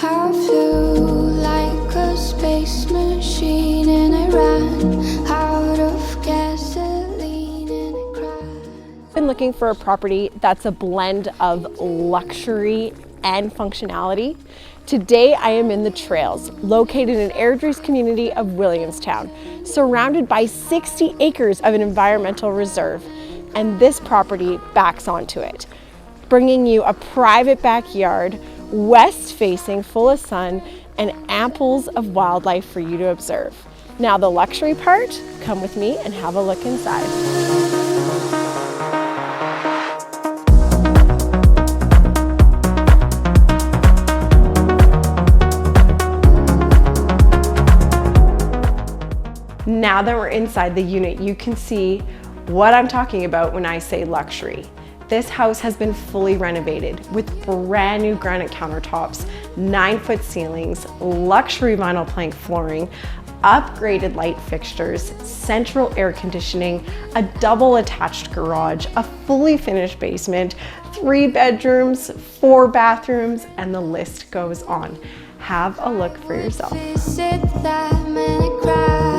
I flew like a space machine and I ran out of gasoline and I cried. Been looking for a property that's a blend of luxury and functionality. Today I am in the Trails, located in Airdrie's community of Williamstown, surrounded by 60 acres of an environmental reserve, and this property backs onto it, bringing you a private backyard, west facing, full of sun, and amples of wildlife for you to observe. Now the luxury part, come with me and have a look inside. Now that we're inside the unit, you can see what I'm talking about when I say luxury. This house has been fully renovated with brand new granite countertops, 9-foot ceilings, luxury vinyl plank flooring, upgraded light fixtures, central air conditioning, a double attached garage, a fully finished basement, 3 bedrooms, 4 bathrooms, and the list goes on. Have a look for yourself. Sit that man and cry.